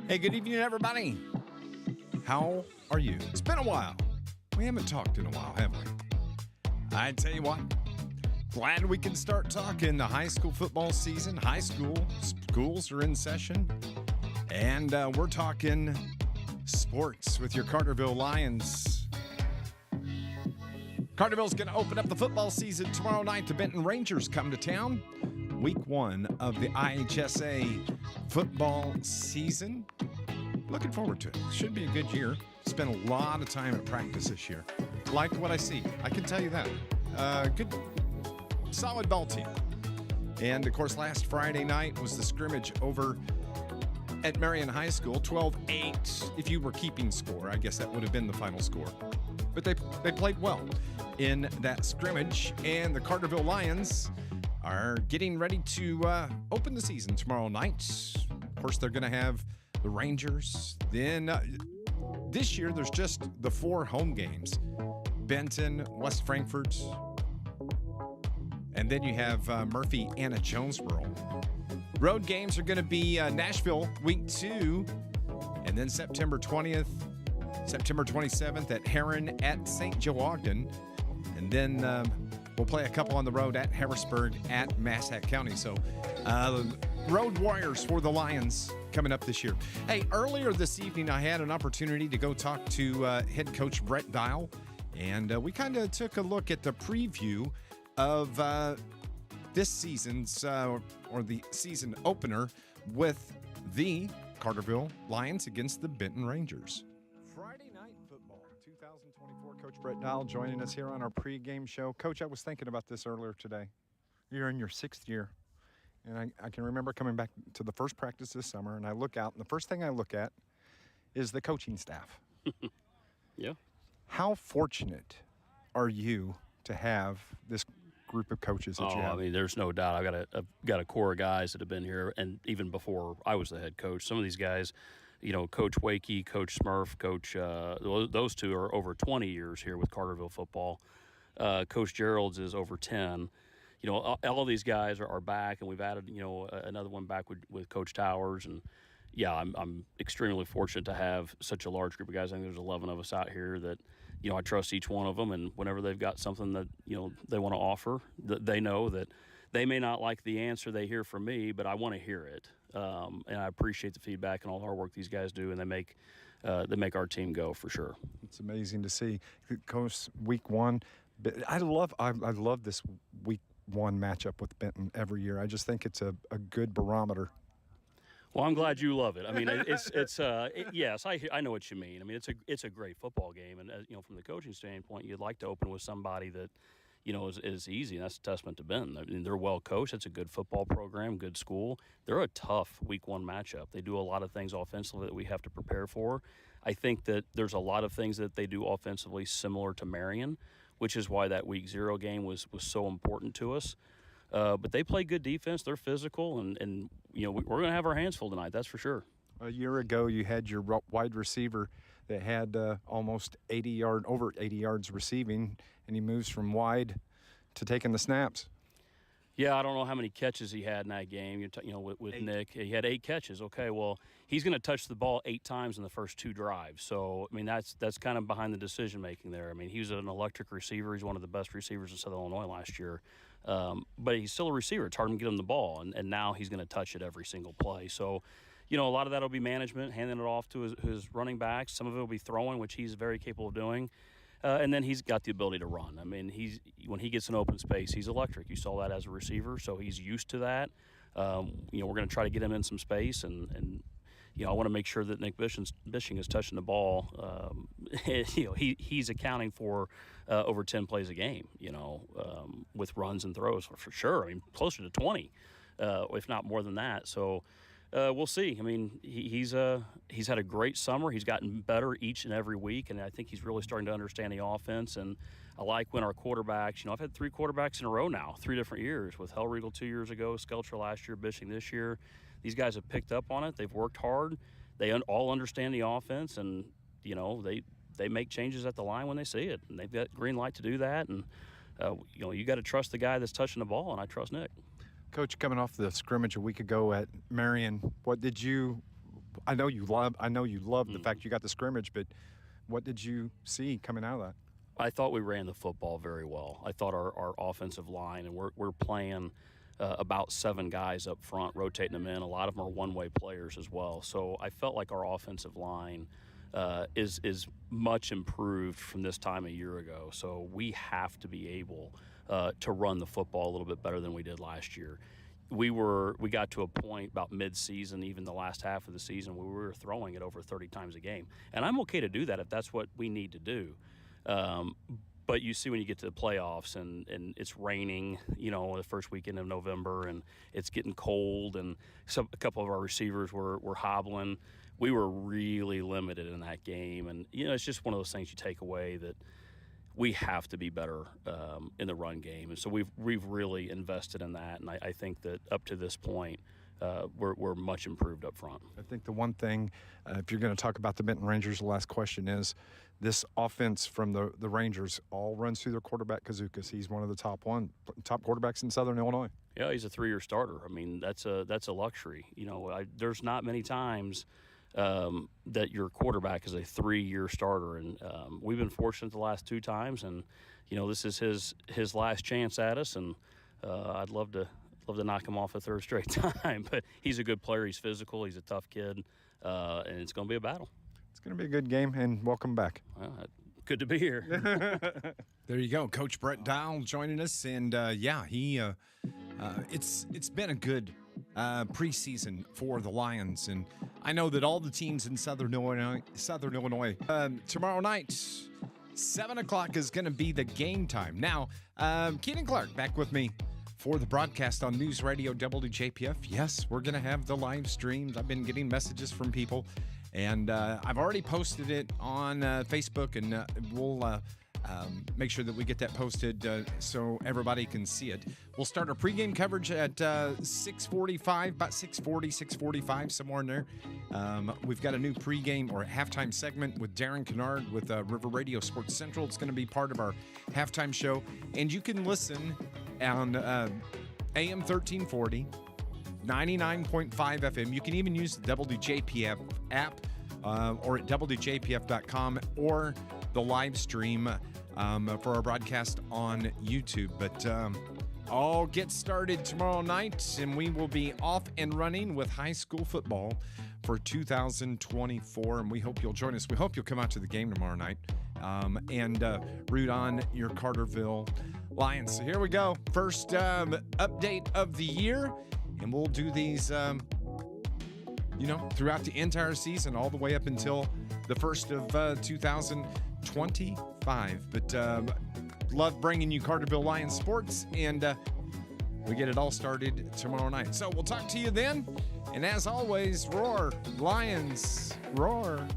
Hey, good evening, everybody. How are you? It's been a while. We haven't talked in a while, have we? I tell you what, glad we can start talking the high school football season. High school schools are in session, and we're talking sports with your Carterville Lions. Carterville's going to open up the football season tomorrow night. The Benton Rangers come to town. Week 1 of the IHSA football season. Looking forward to it. Should be a good year. Spent a lot of time at practice this year. Like what I see. I can tell you that. Good, solid ball team. And, of course, last Friday night was the scrimmage over at Marion High School. 12-8. If you were keeping score, I guess that would have been the final score. But they played well in that scrimmage. And the Carterville Lions are getting ready to open the season tomorrow night. Of course, they're going to have the Rangers. Then this year, there's just the 4 home games. Benton, West Frankfort, and then you have Murphy and Jonesboro. Road games are going to be Nashville week 2, and then September 20th, September 27th at Heron at St. Joe Ogden, and then we'll play a couple on the road at Harrisburg at Massac County. So road warriors for the Lions coming up this year. Hey, earlier this evening, I had an opportunity to go talk to head coach Brett Dial, and we kind of took a look at the preview of this season's or the season opener with the Carterville Lions against the Benton Rangers. Friday night football 2024. Coach Brett Dial joining us here on our pregame show. Coach, I was thinking about this earlier today. You're in your 6th year. And I can remember coming back to the first practice this summer, and I look out, and the first thing I look at is the coaching staff. Yeah. How fortunate are you to have this group of coaches that you have? I mean, there's no doubt. I've got a core of guys that have been here, and even before I was the head coach, some of these guys, you know, Coach Wakey, Coach Smurf, Coach, those two are over 20 years here with Carterville football. Coach Gerald's is over 10. You know, all of these guys are back, and we've added, you know, another one back with Coach Towers. And, yeah, I'm extremely fortunate to have such a large group of guys. I think there's 11 of us out here that, you know, I trust each one of them. And whenever they've got something that, you know, they want to offer, that they know that they may not like the answer they hear from me, but I want to hear it. And I appreciate the feedback and all the hard work these guys do, and they make our team go for sure. It's amazing to see. Coach, week 1, I love this week 1 matchup with Benton every year. I just think it's a good barometer. Well, I'm glad you love it. I mean, yes, I know what you mean. I mean, it's a great football game, and you know, from the coaching standpoint, you'd like to open with somebody that, you know, is easy, and that's a testament to Benton. I mean, they're well coached. It's a good football program, good school. They're a tough week 1 matchup. They do a lot of things offensively that we have to prepare for. I think that there's a lot of things that they do offensively similar to Marion, which is why that week 0 game was so important to us. But they play good defense. They're physical, and you know, we're going to have our hands full tonight. That's for sure. A year ago, you had your wide receiver that had almost over 80 yards receiving, and he moves from wide to taking the snaps. Yeah, I don't know how many catches he had in that game. You know, with Nick, he had 8 catches. Okay, well, he's going to touch the ball 8 times in the first 2 drives. So, I mean, that's kind of behind the decision making there. I mean, he was an electric receiver. He's one of the best receivers in Southern Illinois last year. But he's still a receiver. It's hard to get him the ball, and now he's going to touch it every single play. So, you know, a lot of that will be management, handing it off to his running backs. Some of it will be throwing, which he's very capable of doing. And then he's got the ability to run. I mean, when he gets in open space, he's electric. You saw that as a receiver, so he's used to that. You know, we're going to try to get him in some space, and you know, I want to make sure that Nick Bishing is touching the ball. You know, he's accounting for over 10 plays a game, you know, with runs and throws for sure. I mean, closer to 20, if not more than that. So we'll see. I mean, he's had a great summer. He's gotten better each and every week, and I think he's really starting to understand the offense. And I like when our quarterbacks, you know, I've had 3 quarterbacks in a row now, 3 different years, with Hellriegel 2 years ago, Skelcher last year, Bishing this year. These guys have picked up on it. They've worked hard. They all understand the offense, and, you know, they make changes at the line when they see it, and they've got green light to do that. And, you know, you got to trust the guy that's touching the ball, and I trust Nick. Coach, coming off the scrimmage a week ago at Marion, what did you I know you love the fact you got the scrimmage, but what did you see coming out of that? I thought we ran the football very well. I thought our offensive line, and we're playing about 7 guys up front, rotating them in. A lot of them are one-way players as well. So I felt like our offensive line is much improved from this time a year ago. So we have to be able to run the football a little bit better than we did last year. We got to a point about mid-season, even the last half of the season, where we were throwing it over 30 times a game. And I'm okay to do that if that's what we need to do. But you see when you get to the playoffs and it's raining, the first weekend of November, and it's getting cold, and a couple of our receivers were hobbling. We were really limited in that game. And, it's just one of those things you take away, that we have to be better in the run game. And so we've really invested in that. And I think that up to this point, we're much improved up front. I think the one thing, if you're going to talk about the Benton Rangers, the last question is, this offense from the Rangers all runs through their quarterback, Kazukas. He's one of the top quarterbacks in Southern Illinois. Yeah, he's a 3-year starter. I mean, that's a luxury. There's not many times that your quarterback is a 3-year starter, and we've been fortunate the last 2 times, and this is his last chance at us, and I'd love to knock him off a 3rd straight time. But he's a good player. He's physical. He's a tough kid, and it's going to be a battle. It's going to be a good game, and welcome back. Good to be here. There you go, Coach Brett Dial joining us, and it's been a good preseason for the Lions, and I know that all the teams in Southern Illinois. Tomorrow night, 7:00 is going to be the game time. Now, Keenan Clark back with me for the broadcast on News Radio WJPF. Yes, we're going to have the live streams. I've been getting messages from people, and I've already posted it on Facebook, and we'll make sure that we get that posted so everybody can see it. We'll start our pregame coverage at 6:45, about 6:45, somewhere in there. We've got a new pregame or halftime segment with Darren Kennard with River Radio Sports Central. It's going to be part of our halftime show, and you can listen on AM 1340, 99.5 FM. You can even use the WJPF app or at WJPF.com or the live stream for our broadcast on YouTube. But all get started tomorrow night, and we will be off and running with high school football for 2024, and we hope you'll join us. We hope you'll come out to the game tomorrow night and root on your Carterville Lions. So here we go. First update of the year, and we'll do these throughout the entire season, all the way up until the first of 2025. But love bringing you Carterville Lions sports, and we get it all started tomorrow night. So we'll talk to you then. And as always, roar, Lions, roar.